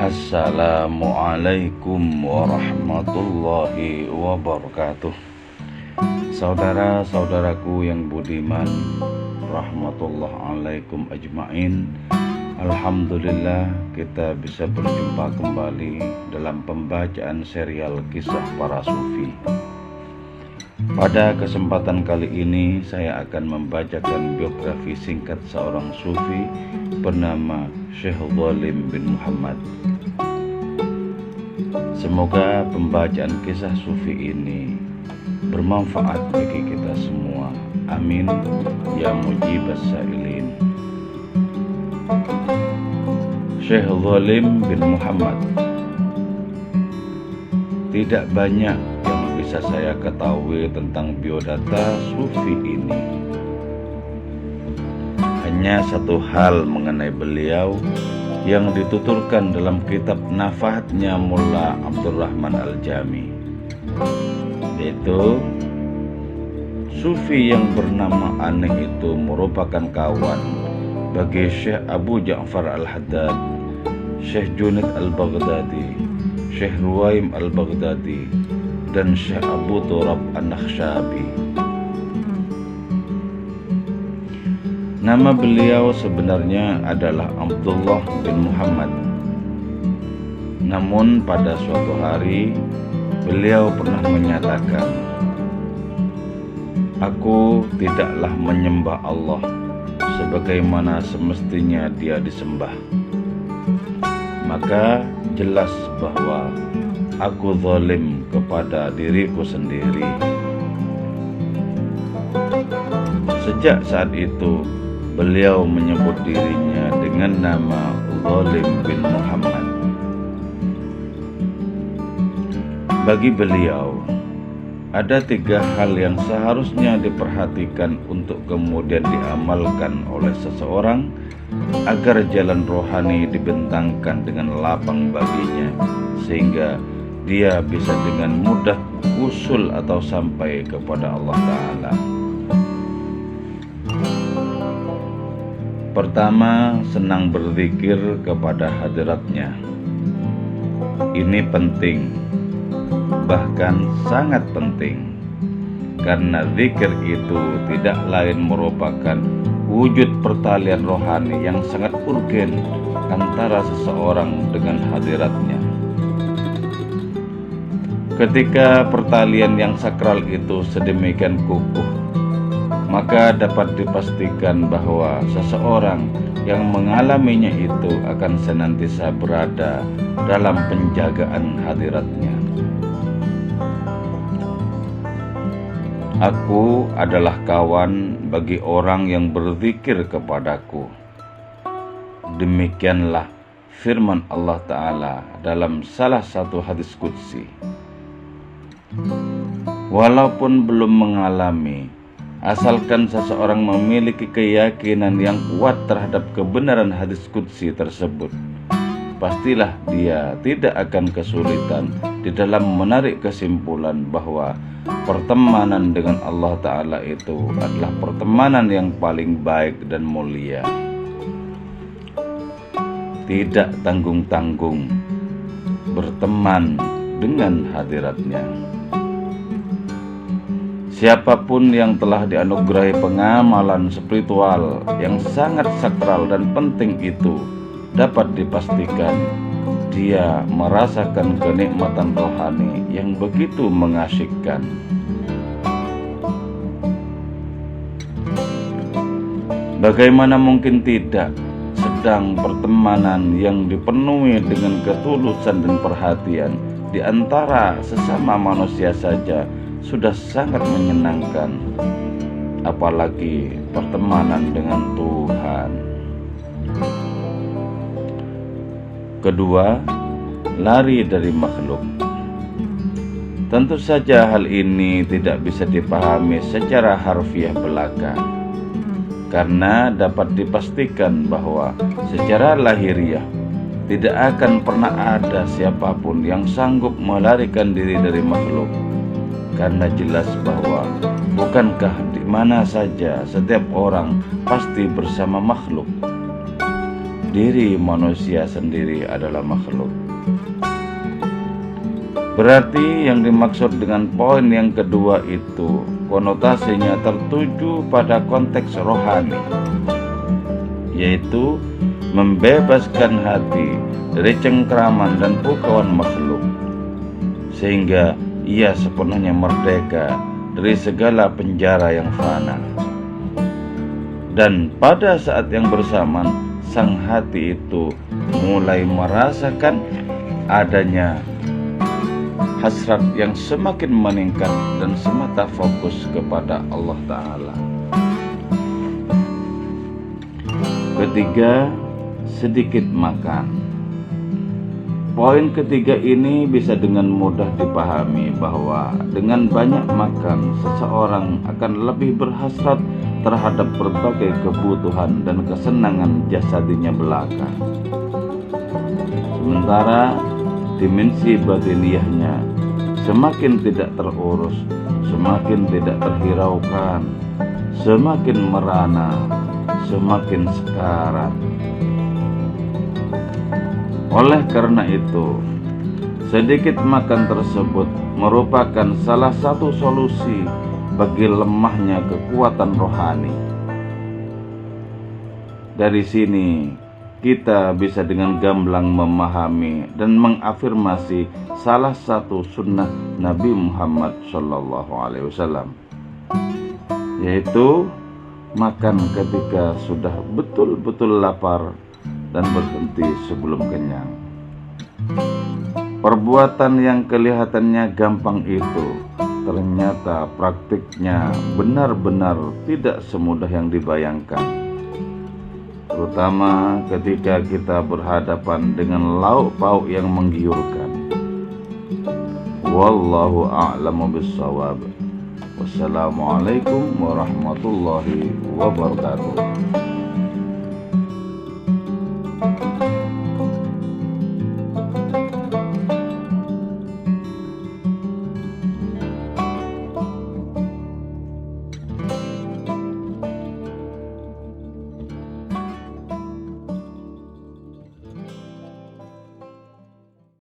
Assalamualaikum warahmatullahi wabarakatuh. Saudara-saudaraku yang budiman, rahmatullah alaikum ajmain. Alhamdulillah kita bisa berjumpa kembali dalam pembacaan serial kisah para sufi. Pada kesempatan kali ini saya akan membacakan biografi singkat seorang sufi bernama Syekh Zalim bin Muhammad. Semoga pembacaan kisah sufi ini bermanfaat bagi kita semua. Amin ya mujibas sa'ilin. Syekh Zalim bin Muhammad. Tidak banyak yang bisa saya ketahui tentang biodata sufi ini. Hanya satu hal mengenai beliau yang dituturkan dalam kitab Nafahatnya Mullah Abdurrahman Al-Jami, yaitu sufi yang bernama aneh itu merupakan kawan bagi Syekh Abu Ja'far Al-Haddad, Syekh Junaid Al-Baghdadi, Syekh Ruwaim Al-Baghdadi, dan Syekh Abu Turab An-Nakhshabi. Nama beliau sebenarnya adalah Abdullah bin Muhammad. Namun pada suatu hari beliau pernah menyatakan, "Aku tidaklah menyembah Allah sebagaimana semestinya Dia disembah. Maka jelas bahwa aku zalim kepada diriku sendiri." Sejak saat itu beliau menyebut dirinya dengan nama Zalim bin Muhammad. Bagi beliau, ada 3 hal yang seharusnya diperhatikan untuk kemudian diamalkan oleh seseorang agar jalan rohani dibentangkan dengan lapang baginya, sehingga dia bisa dengan mudah usul atau sampai kepada Allah Ta'ala. Pertama, senang berzikir kepada hadiratnya. Ini penting, bahkan sangat penting, karena zikir itu tidak lain merupakan wujud pertalian rohani yang sangat urgen antara seseorang dengan hadiratnya. Ketika pertalian yang sakral itu sedemikian kukuh, maka dapat dipastikan bahwa seseorang yang mengalaminya itu akan senantiasa berada dalam penjagaan hadiratnya. Aku adalah kawan bagi orang yang berzikir kepadaku. Demikianlah firman Allah Ta'ala dalam salah satu hadis qudsi. Walaupun belum mengalami, asalkan seseorang memiliki keyakinan yang kuat terhadap kebenaran hadis qudsi tersebut, pastilah dia tidak akan kesulitan di dalam menarik kesimpulan bahwa pertemanan dengan Allah Ta'ala itu adalah pertemanan yang paling baik dan mulia. Tidak tanggung-tanggung berteman dengan hadiratnya. Siapapun yang telah dianugerahi pengamalan spiritual yang sangat sakral dan penting itu, dapat dipastikan dia merasakan kenikmatan rohani yang begitu mengasyikkan. Bagaimana mungkin tidak, sedang pertemanan yang dipenuhi dengan ketulusan dan perhatian di antara sesama manusia saja sudah sangat menyenangkan, apalagi pertemanan dengan Tuhan. Kedua, lari dari makhluk. Tentu saja hal ini tidak bisa dipahami secara harfiah belaka, karena dapat dipastikan bahwa secara lahiriah tidak akan pernah ada siapapun yang sanggup melarikan diri dari makhluk. Karena jelas bahwa bukankah di mana saja setiap orang pasti bersama makhluk. diri manusia sendiri adalah makhluk. Berarti yang dimaksud dengan poin yang kedua itu konotasinya tertuju pada konteks rohani, yaitu membebaskan hati dari cengkraman dan pukauan makhluk, sehingga ia sepenuhnya merdeka dari segala penjara yang fana. Dan pada saat yang bersamaan, sang hati itu mulai merasakan adanya hasrat yang semakin meningkat dan semata fokus kepada Allah Ta'ala. Ketiga, sedikit makan. Poin ketiga ini bisa dengan mudah dipahami bahwa dengan banyak makan, seseorang akan lebih berhasrat terhadap berbagai kebutuhan dan kesenangan jasadinya belaka. Sementara dimensi batiniahnya semakin tidak terurus, semakin tidak terhiraukan, semakin merana, semakin sekarat. Oleh karena itu, sedikit makan tersebut merupakan salah satu solusi bagi lemahnya kekuatan rohani. Dari sini kita bisa dengan gamblang memahami dan mengafirmasi salah satu sunnah Nabi Muhammad SAW, yaitu makan ketika sudah betul-betul lapar dan berhenti sebelum kenyang. Perbuatan yang kelihatannya gampang itu ternyata praktiknya benar-benar tidak semudah yang dibayangkan, terutama ketika kita berhadapan dengan lauk pauk yang menggiurkan. Wallahu a'lamu bissawab. Wassalamualaikum warahmatullahi wabarakatuh.